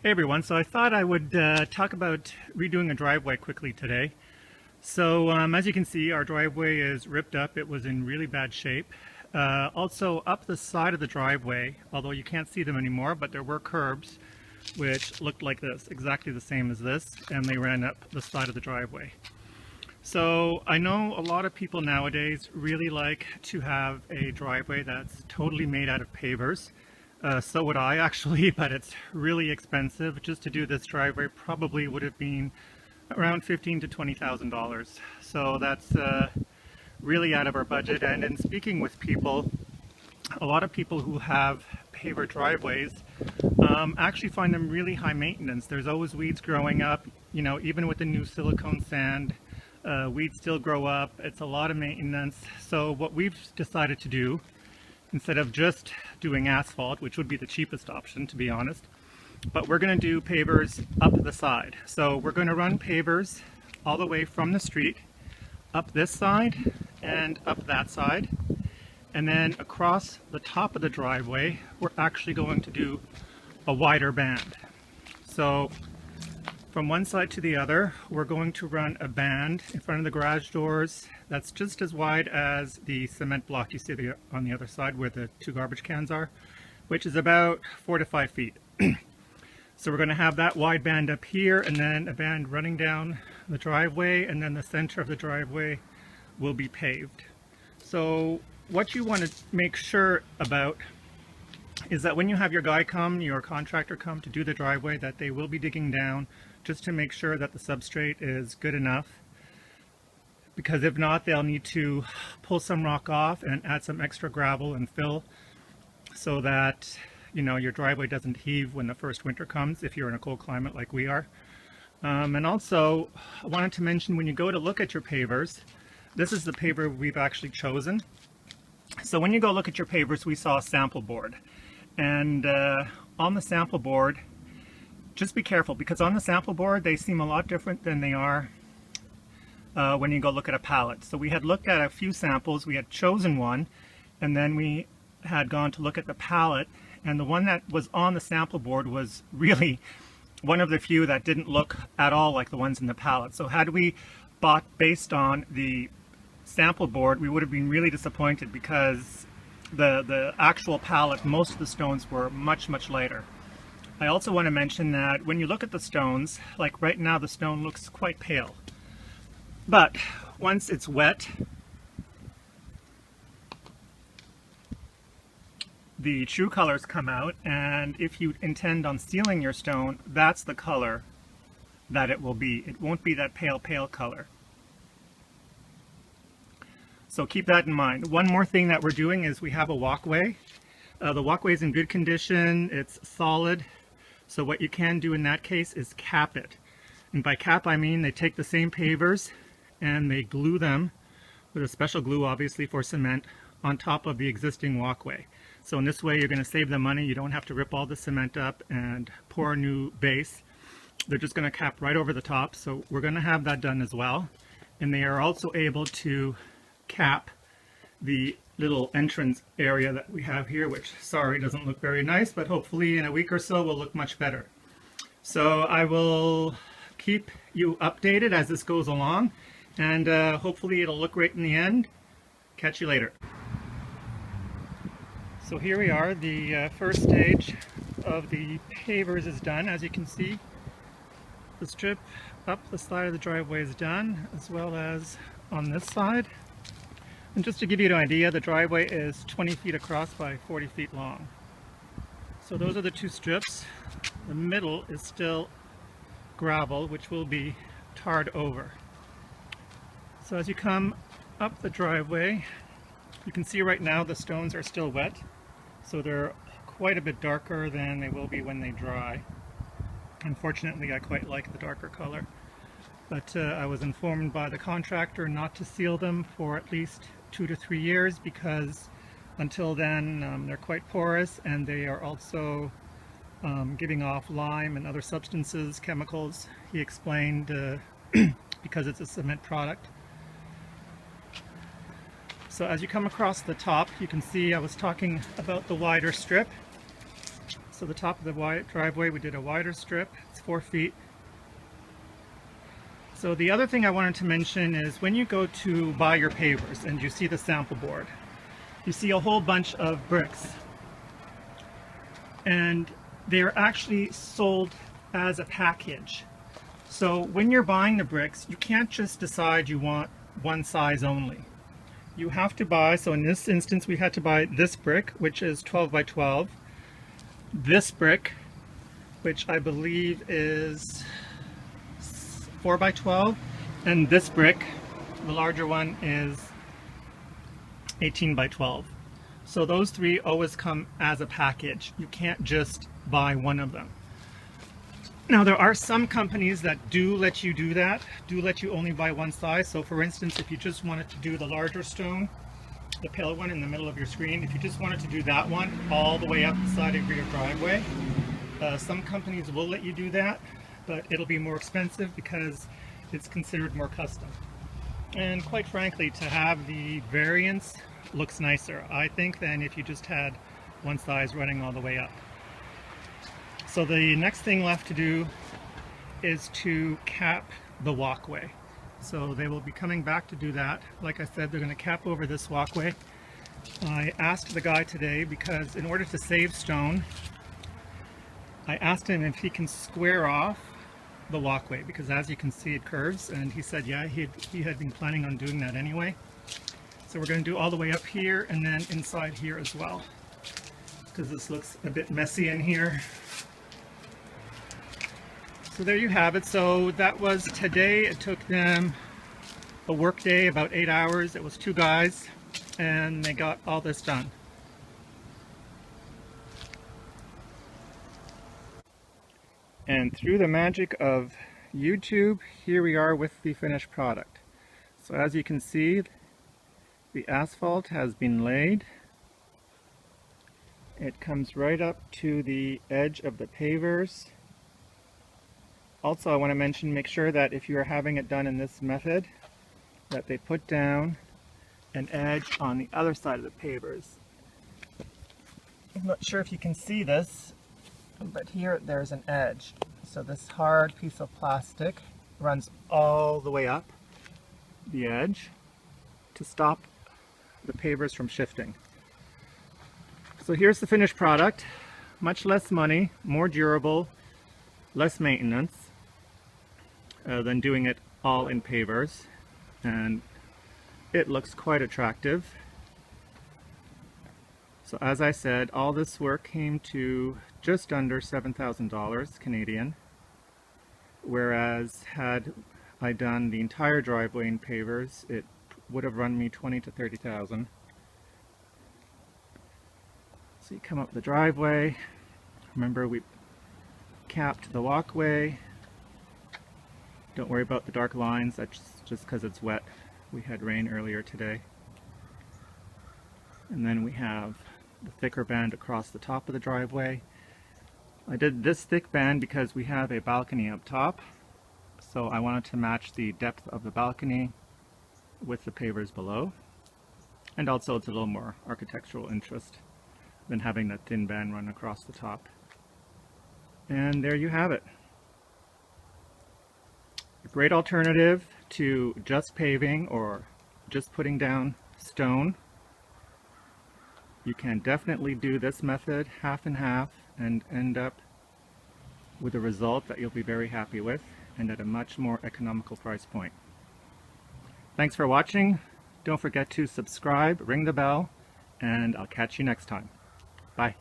Hey everyone, so I thought I would talk about redoing a driveway quickly today. So as you can see, our driveway is ripped up. It was in really bad shape. Also up the side of the driveway, although you can't see them anymore, but there were curbs which looked like this, exactly the same as this, and they ran up the side of the driveway. So I know a lot of people nowadays really like to have a driveway that's totally made out of pavers. So would I actually, but it's really expensive. Just to do this driveway probably would have been around $15,000 to $20,000. So that's really out of our budget. And in speaking with people, a lot of people who have paver driveways actually find them really high maintenance. There's always weeds growing up, you know, even with the new silicone sand, weeds still grow up. It's a lot of maintenance. So what we've decided to do, instead of just doing asphalt, which would be the cheapest option to be honest, but we're going to do pavers up the side. So we're going to run pavers all the way from the street up this side and up that side, and then across the top of the driveway we're actually going to do a wider band. So from one side to the other we're going to run a band in front of the garage doors that's just as wide as the cement block you see on the other side where the two garbage cans are, which is about 4 to 5 feet. So we're going to have that wide band up here, and then a band running down the driveway, and then the center of the driveway will be paved. So what you want to make sure about is that when you have your guy come, your contractor come to do the driveway, that they will be digging down just to make sure that the substrate is good enough, because if not, they'll need to pull some rock off and add some extra gravel and fill so that, you know, your driveway doesn't heave when the first winter comes if you're in a cold climate like we are. And also I wanted to mention, when you go to look at your pavers, this is the paver we've actually chosen. So when you go look at your pavers, we saw a sample board, and on the sample board, just be careful, because on the sample board they seem a lot different than they are when you go look at a pallet. So we had looked at a few samples, we had chosen one, and then we had gone to look at the pallet, and the one that was on the sample board was really one of the few that didn't look at all like the ones in the pallet. So had we bought based on the sample board, we would have been really disappointed, because the actual pallet, most of the stones were much lighter. I also want to mention that when you look at the stones, like right now the stone looks quite pale, but once it's wet, the true colors come out, and if you intend on sealing your stone, that's the color that it will be. It won't be that pale color. So keep that in mind. One more thing that we're doing is we have a walkway. The walkway is in good condition, it's solid. So what you can do in that case is cap it. And by cap I mean they take the same pavers and they glue them with a special glue, obviously for cement, on top of the existing walkway. So in this way you're going to save them money. You don't have to rip all the cement up and pour a new base. They're just going to cap right over the top. So we're going to have that done as well. And they are also able to cap the little entrance area that we have here, which, sorry, doesn't look very nice, but hopefully in a week or so will look much better. So I will keep you updated as this goes along, and hopefully it'll look great in the end. Catch you later. So here we are, the first stage of the pavers is done. As you can see, the strip up the side of the driveway is done, as well as on this side. And just to give you an idea, the driveway is 20 feet across by 40 feet long. So those are the two strips. The middle is still gravel, which will be tarred over. So as you come up the driveway, you can see right now the stones are still wet. So they're quite a bit darker than they will be when they dry. Unfortunately, I quite like the darker color. But I was informed by the contractor not to seal them for at least 2 to 3 years, because until then they're quite porous, and they are also giving off lime and other substances, chemicals, he explained, because it's a cement product. So as you come across the top, you can see I was talking about the wider strip. So the top of the driveway, we did a wider strip. It's 4 feet. So the other thing I wanted to mention is when you go to buy your pavers and you see the sample board, you see a whole bunch of bricks. And they're actually sold as a package. So when you're buying the bricks, you can't just decide you want one size only. You have to buy, so in this instance we had to buy this brick, which is 12 by 12, this brick, which I believe is 4 by 12, and this brick, the larger one, is 18 by 12. So those three always come as a package. You can't just buy one of them. Now there are some companies that do let you do that, do let you only buy one size. So for instance, if you just wanted to do the larger stone, the pale one in the middle of your screen, if you just wanted to do that one all the way up the side of your driveway, some companies will let you do that, but it'll be more expensive because it's considered more custom. And quite frankly, to have the variance looks nicer, I think, than if you just had one size running all the way up. So the next thing left to do is to cap the walkway. So they will be coming back to do that. Like I said, they're going to cap over this walkway. I asked the guy today because in order to save stone, I asked him if he can square off the walkway, because as you can see it curves, and he said yeah, he had been planning on doing that anyway. So we're going to do all the way up here and then inside here as well, because this looks a bit messy in here. So there you have it. So that was today. It took them a work day, about 8 hours. It was 2 guys and they got all this done. And through the magic of YouTube, here we are with the finished product. So as you can see, the asphalt has been laid. It comes right up to the edge of the pavers. Also, I want to mention, make sure that if you are having it done in this method, that they put down an edge on the other side of the pavers. I'm not sure if you can see this, but here there's an edge. So this hard piece of plastic runs all the way up the edge to stop the pavers from shifting. So here's the finished product. Much less money, more durable, less maintenance than doing it all in pavers, and it looks quite attractive. So as I said, all this work came to just under $7,000 Canadian, whereas had I done the entire driveway in pavers, it would have run me $20,000 to $30,000. So you come up the driveway. Remember, we capped the walkway. Don't worry about the dark lines, that's just because it's wet. We had rain earlier today. And then we have the thicker band across the top of the driveway. I did this thick band because we have a balcony up top, so I wanted to match the depth of the balcony with the pavers below. And also it's a little more architectural interest than having that thin band run across the top. And there you have it. A great alternative to just paving or just putting down stone. You can definitely do this method half and half and end up with a result that you'll be very happy with and at a much more economical price point. Thanks for watching. Don't forget to subscribe, ring the bell, and I'll catch you next time. Bye.